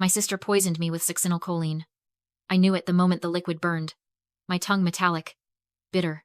My sister poisoned me with succinylcholine. I knew it the moment the liquid burned. My tongue metallic, bitter.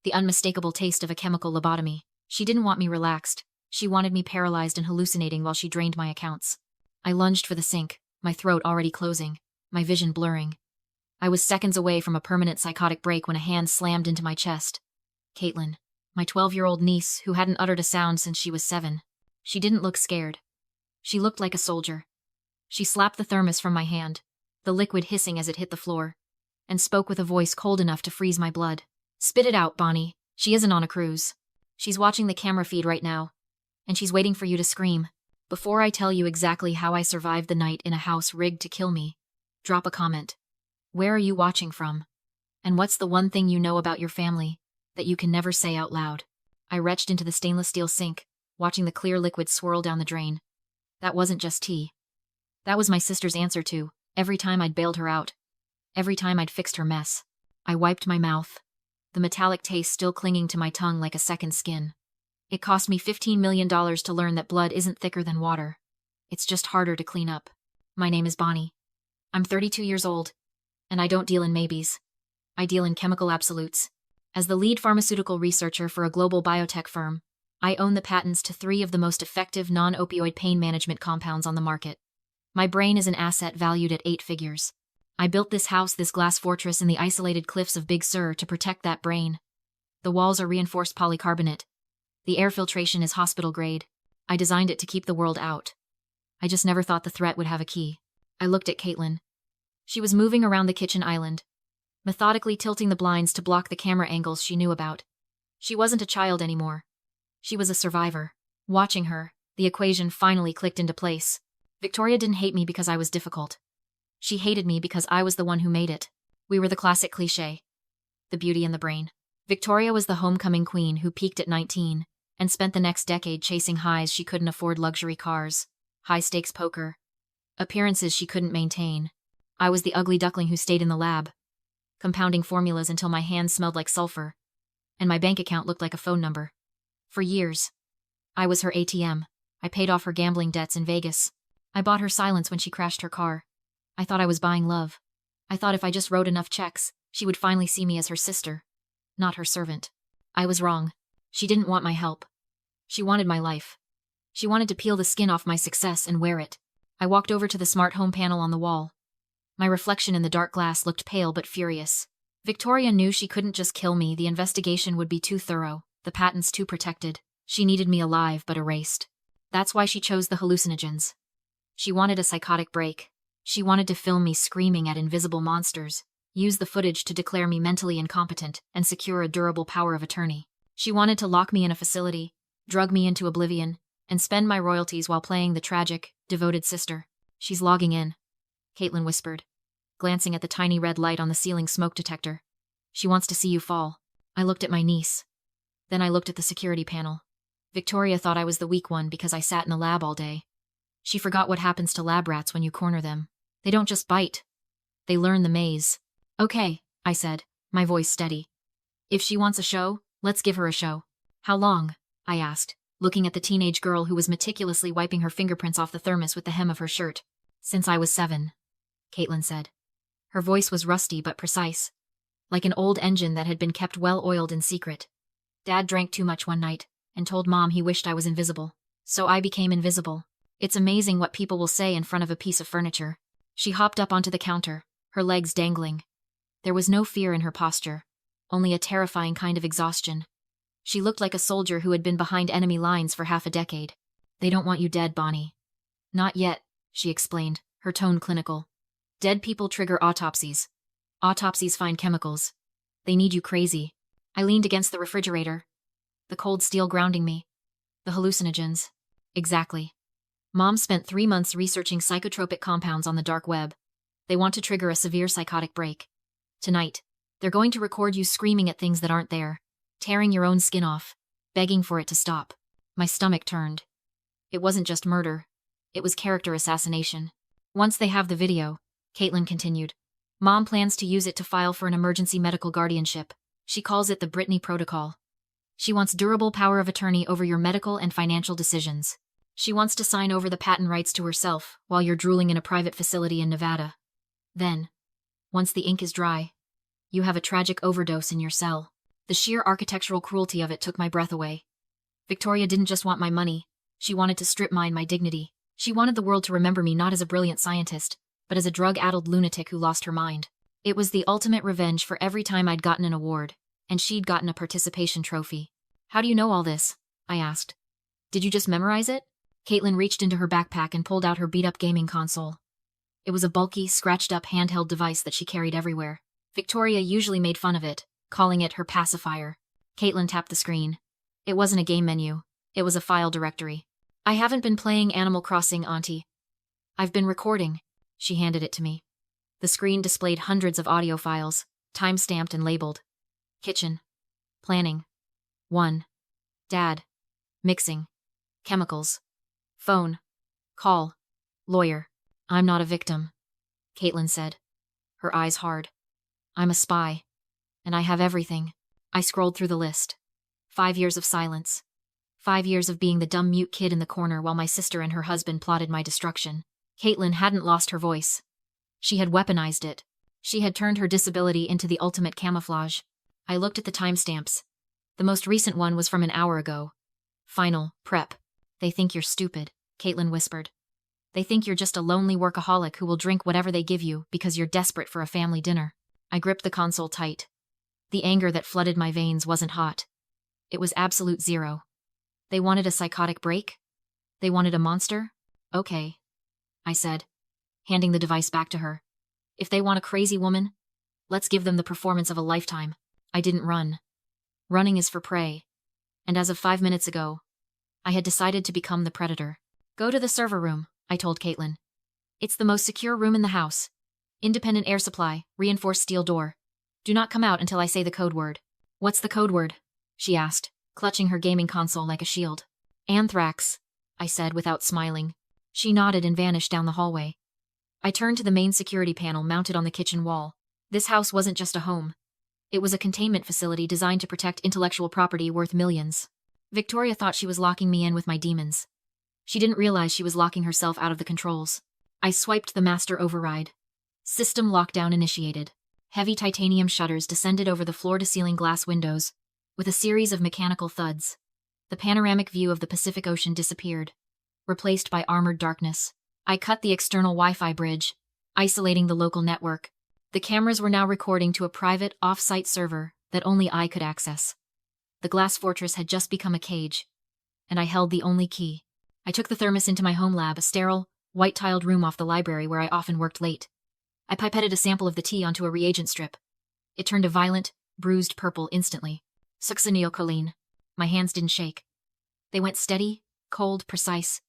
The unmistakable taste of a chemical lobotomy. She didn't want me relaxed. She wanted me paralyzed and hallucinating while she drained my accounts. I lunged for the sink, my throat already closing, my vision blurring. I was seconds away from a permanent psychotic break when a hand slammed into my chest. Caitlin, my 12-year-old niece who hadn't uttered a sound since she was 7. She didn't look scared. She looked like a soldier. She slapped the thermos from my hand, the liquid hissing as it hit the floor, and spoke with a voice cold enough to freeze my blood. Spit it out, Bonnie. She isn't on a cruise. She's watching the camera feed right now, and she's waiting for you to scream. Before I tell you exactly how I survived the night in a house rigged to kill me, drop a comment. Where are you watching from? And what's the one thing you know about your family that you can never say out loud? I retched into the stainless steel sink, watching the clear liquid swirl down the drain. That wasn't just tea. That was my sister's answer to every time I'd bailed her out. Every time I'd fixed her mess. I wiped my mouth, the metallic taste still clinging to my tongue like a second skin. It cost me $15 million to learn that blood isn't thicker than water. It's just harder to clean up. My name is Bonnie. I'm 32 years old, and I don't deal in maybes. I deal in chemical absolutes. As the lead pharmaceutical researcher for a global biotech firm, I own the patents to 3 of the most effective non-opioid pain management compounds on the market. My brain is an asset valued at 8 figures. I built this house, this glass fortress in the isolated cliffs of Big Sur to protect that brain. The walls are reinforced polycarbonate. The air filtration is hospital grade. I designed it to keep the world out. I just never thought the threat would have a key. I looked at Caitlin. She was moving around the kitchen island, methodically tilting the blinds to block the camera angles she knew about. She wasn't a child anymore. She was a survivor. Watching her, the equation finally clicked into place. Victoria didn't hate me because I was difficult. She hated me because I was the one who made it. We were the classic cliché. The beauty in the brain. Victoria was the homecoming queen who peaked at 19 and spent the next decade chasing highs she couldn't afford: luxury cars, high-stakes poker, appearances she couldn't maintain. I was the ugly duckling who stayed in the lab, compounding formulas until my hands smelled like sulfur, and my bank account looked like a phone number. For years, I was her ATM. I paid off her gambling debts in Vegas. I bought her silence when she crashed her car. I thought I was buying love. I thought if I just wrote enough checks, she would finally see me as her sister, not her servant. I was wrong. She didn't want my help. She wanted my life. She wanted to peel the skin off my success and wear it. I walked over to the smart home panel on the wall. My reflection in the dark glass looked pale but furious. Victoria knew she couldn't just kill me. The investigation would be too thorough, the patents too protected. She needed me alive but erased. That's why she chose the hallucinogens. She wanted a psychotic break. She wanted to film me screaming at invisible monsters, use the footage to declare me mentally incompetent, and secure a durable power of attorney. She wanted to lock me in a facility, drug me into oblivion, and spend my royalties while playing the tragic, devoted sister. She's logging in, Caitlin whispered, glancing at the tiny red light on the ceiling smoke detector. She wants to see you fall. I looked at my niece. Then I looked at the security panel. Victoria thought I was the weak one because I sat in the lab all day. She forgot what happens to lab rats when you corner them. They don't just bite. They learn the maze. Okay, I said, my voice steady. If she wants a show, let's give her a show. How long? I asked, looking at the teenage girl who was meticulously wiping her fingerprints off the thermos with the hem of her shirt. Since I was 7, Caitlin said. Her voice was rusty but precise, like an old engine that had been kept well-oiled in secret. Dad drank too much one night and told Mom he wished I was invisible. So I became invisible. It's amazing what people will say in front of a piece of furniture. She hopped up onto the counter, her legs dangling. There was no fear in her posture, only a terrifying kind of exhaustion. She looked like a soldier who had been behind enemy lines for half a decade. They don't want you dead, Bonnie. Not yet, she explained, her tone clinical. Dead people trigger autopsies. Autopsies find chemicals. They need you crazy. I leaned against the refrigerator, the cold steel grounding me. The hallucinogens. Exactly. Mom spent 3 months researching psychotropic compounds on the dark web. They want to trigger a severe psychotic break. Tonight, they're going to record you screaming at things that aren't there, tearing your own skin off, begging for it to stop. My stomach turned. It wasn't just murder. It was character assassination. Once they have the video, Caitlin continued, Mom plans to use it to file for an emergency medical guardianship. She calls it the Brittany Protocol. She wants durable power of attorney over your medical and financial decisions. She wants to sign over the patent rights to herself while you're drooling in a private facility in Nevada. Then, once the ink is dry, you have a tragic overdose in your cell. The sheer architectural cruelty of it took my breath away. Victoria didn't just want my money, she wanted to strip mine my dignity. She wanted the world to remember me not as a brilliant scientist, but as a drug-addled lunatic who lost her mind. It was the ultimate revenge for every time I'd gotten an award, and she'd gotten a participation trophy. How do you know all this? I asked. Did you just memorize it? Caitlin reached into her backpack and pulled out her beat-up gaming console. It was a bulky, scratched-up handheld device that she carried everywhere. Victoria usually made fun of it, calling it her pacifier. Caitlin tapped the screen. It wasn't a game menu. It was a file directory. I haven't been playing Animal Crossing, Auntie. I've been recording. She handed it to me. The screen displayed hundreds of audio files, time-stamped and labeled. Kitchen. Planning. 1. Dad. Mixing. Chemicals. Phone. Call. Lawyer. I'm not a victim, Caitlin said, her eyes hard. I'm a spy. And I have everything. I scrolled through the list. 5 years of silence. 5 years of being the dumb mute kid in the corner while my sister and her husband plotted my destruction. Caitlin hadn't lost her voice. She had weaponized it. She had turned her disability into the ultimate camouflage. I looked at the timestamps. The most recent one was from an hour ago. Final, prep. They think you're stupid, Caitlin whispered. They think you're just a lonely workaholic who will drink whatever they give you because you're desperate for a family dinner. I gripped the console tight. The anger that flooded my veins wasn't hot. It was absolute zero. They wanted a psychotic break? They wanted a monster? Okay, I said, handing the device back to her. If they want a crazy woman, let's give them the performance of a lifetime. I didn't run. Running is for prey. And as of 5 minutes ago, I had decided to become the predator. Go to the server room, I told Caitlin. It's the most secure room in the house. Independent air supply, reinforced steel door. Do not come out until I say the code word. What's the code word? She asked, clutching her gaming console like a shield. Anthrax, I said without smiling. She nodded and vanished down the hallway. I turned to the main security panel mounted on the kitchen wall. This house wasn't just a home. It was a containment facility designed to protect intellectual property worth millions. Victoria thought she was locking me in with my demons. She didn't realize she was locking herself out of the controls. I swiped the master override. System lockdown initiated. Heavy titanium shutters descended over the floor-to-ceiling glass windows, with a series of mechanical thuds. The panoramic view of the Pacific Ocean disappeared, replaced by armored darkness. I cut the external Wi-Fi bridge, isolating the local network. The cameras were now recording to a private, off-site server that only I could access. The glass fortress had just become a cage, and I held the only key. I took the thermos into my home lab, a sterile, white-tiled room off the library where I often worked late. I pipetted a sample of the tea onto a reagent strip. It turned a violent, bruised purple instantly. Succinylcholine. My hands didn't shake. They went steady, cold, precise.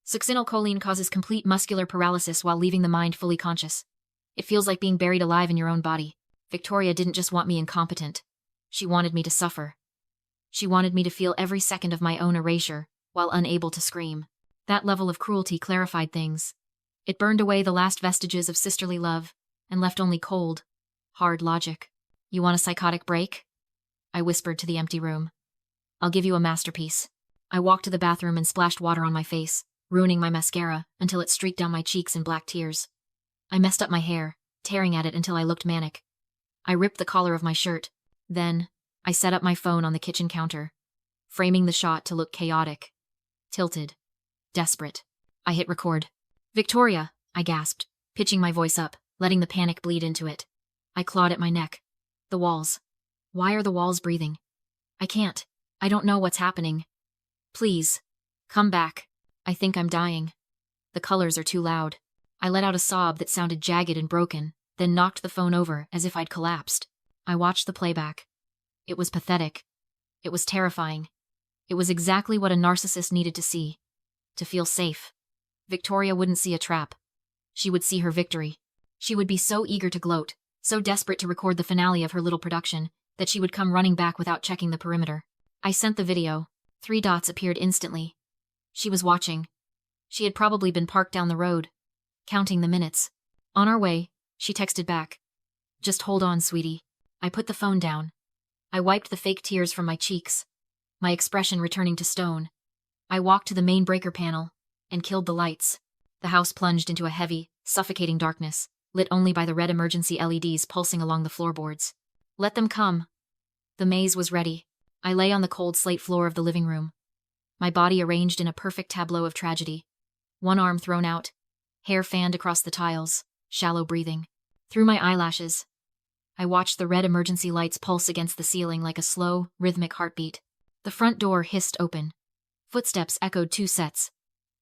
Succinylcholine causes complete muscular paralysis while leaving the mind fully conscious. It feels like being buried alive in your own body. Victoria didn't just want me incompetent. She wanted me to suffer. She wanted me to feel every second of my own erasure, while unable to scream. That level of cruelty clarified things. It burned away the last vestiges of sisterly love, and left only cold, hard logic. You want a psychotic break? I whispered to the empty room. I'll give you a masterpiece. I walked to the bathroom and splashed water on my face, ruining my mascara until it streaked down my cheeks in black tears. I messed up my hair, tearing at it until I looked manic. I ripped the collar of my shirt. Then, I set up my phone on the kitchen counter, framing the shot to look chaotic, tilted, desperate. I hit record. Victoria, I gasped, pitching my voice up, letting the panic bleed into it. I clawed at my neck. The walls. Why are the walls breathing? I can't. I don't know what's happening. Please. Come back. I think I'm dying. The colors are too loud. I let out a sob that sounded jagged and broken, then knocked the phone over as if I'd collapsed. I watched the playback. It was pathetic. It was terrifying. It was exactly what a narcissist needed to see. To feel safe. Victoria wouldn't see a trap. She would see her victory. She would be so eager to gloat, so desperate to record the finale of her little production, that she would come running back without checking the perimeter. I sent the video. 3 dots appeared instantly. She was watching. She had probably been parked down the road, counting the minutes. On our way, she texted back. Just hold on, sweetie. I put the phone down. I wiped the fake tears from my cheeks, my expression returning to stone. I walked to the main breaker panel, and killed the lights. The house plunged into a heavy, suffocating darkness, lit only by the red emergency LEDs pulsing along the floorboards. Let them come. The maze was ready. I lay on the cold slate floor of the living room, my body arranged in a perfect tableau of tragedy. One arm thrown out, hair fanned across the tiles, shallow breathing. Through my eyelashes, I watched the red emergency lights pulse against the ceiling like a slow, rhythmic heartbeat. The front door hissed open. Footsteps echoed 2 sets,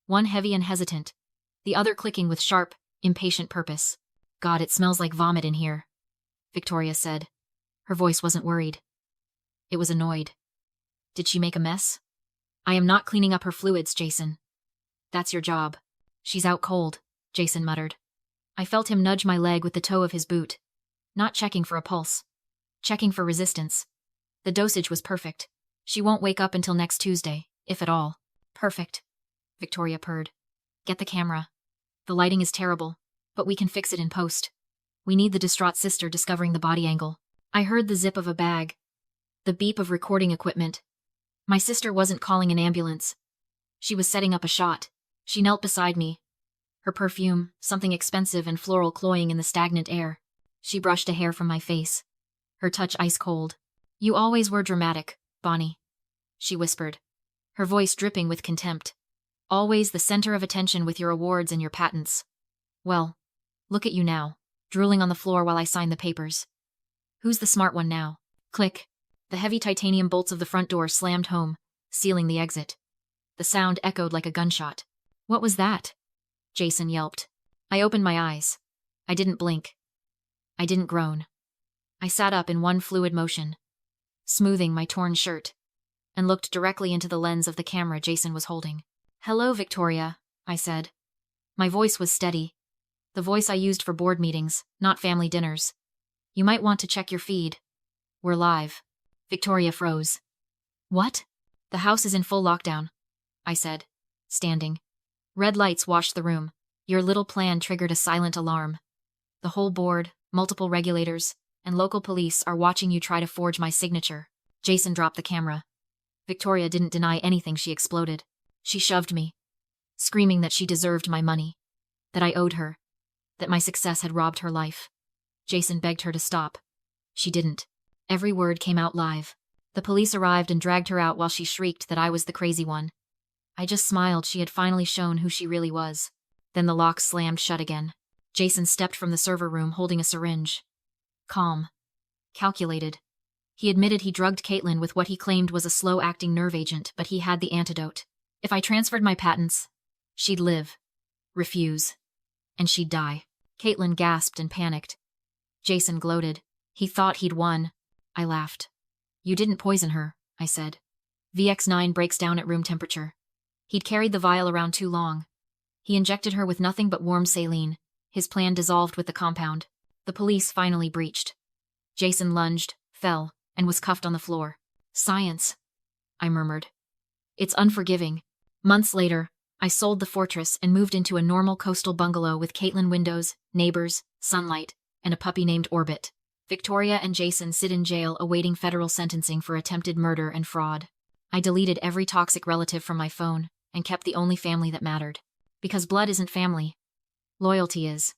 one heavy and hesitant, the other clicking with sharp, impatient purpose. God, it smells like vomit in here, Victoria said. Her voice wasn't worried. It was annoyed. Did she make a mess? I am not cleaning up her fluids, Jason. That's your job. She's out cold, Jason muttered. I felt him nudge my leg with the toe of his boot. Not checking for a pulse. Checking for resistance. The dosage was perfect. She won't wake up until next Tuesday, if at all. Perfect, Victoria purred. Get the camera. The lighting is terrible, but we can fix it in post. We need the distraught sister discovering the body angle. I heard the zip of a bag. The beep of recording equipment. My sister wasn't calling an ambulance. She was setting up a shot. She knelt beside me. Her perfume, something expensive and floral cloying in the stagnant air. She brushed a hair from my face. Her touch ice cold. You always were dramatic, Bonnie, she whispered, her voice dripping with contempt. Always the center of attention with your awards and your patents. Well, look at you now, drooling on the floor while I sign the papers. Who's the smart one now? Click. The heavy titanium bolts of the front door slammed home, sealing the exit. The sound echoed like a gunshot. What was that? Jason yelped. I opened my eyes. I didn't blink. I didn't groan. I sat up in one fluid motion, smoothing my torn shirt, and looked directly into the lens of the camera Jason was holding. Hello, Victoria, I said. My voice was steady. The voice I used for board meetings, not family dinners. You might want to check your feed. We're live. Victoria froze. What? The house is in full lockdown, I said, standing. Red lights washed the room. Your little plan triggered a silent alarm. The whole board, multiple regulators, and local police are watching you try to forge my signature. Jason dropped the camera. Victoria didn't deny anything. She exploded. She shoved me, screaming that she deserved my money, that I owed her, that my success had robbed her life. Jason begged her to stop. She didn't. Every word came out live. The police arrived and dragged her out while she shrieked that I was the crazy one. I just smiled. She had finally shown who she really was. Then the lock slammed shut again. Jason stepped from the server room holding a syringe. Calm. Calculated. He admitted he drugged Caitlin with what he claimed was a slow-acting nerve agent, but he had the antidote. If I transferred my patents, she'd live. Refuse. And she'd die. Caitlin gasped and panicked. Jason gloated. He thought he'd won. I laughed. You didn't poison her, I said. VX9 breaks down at room temperature. He'd carried the vial around too long. He injected her with nothing but warm saline. His plan dissolved with the compound. The police finally breached. Jason lunged, fell, and was cuffed on the floor. Science, I murmured. It's unforgiving. Months later, I sold the fortress and moved into a normal coastal bungalow with Caitlin windows, neighbors, sunlight, and a puppy named Orbit. Victoria and Jason sit in jail awaiting federal sentencing for attempted murder and fraud. I deleted every toxic relative from my phone and kept the only family that mattered. Because blood isn't family. Loyalty is.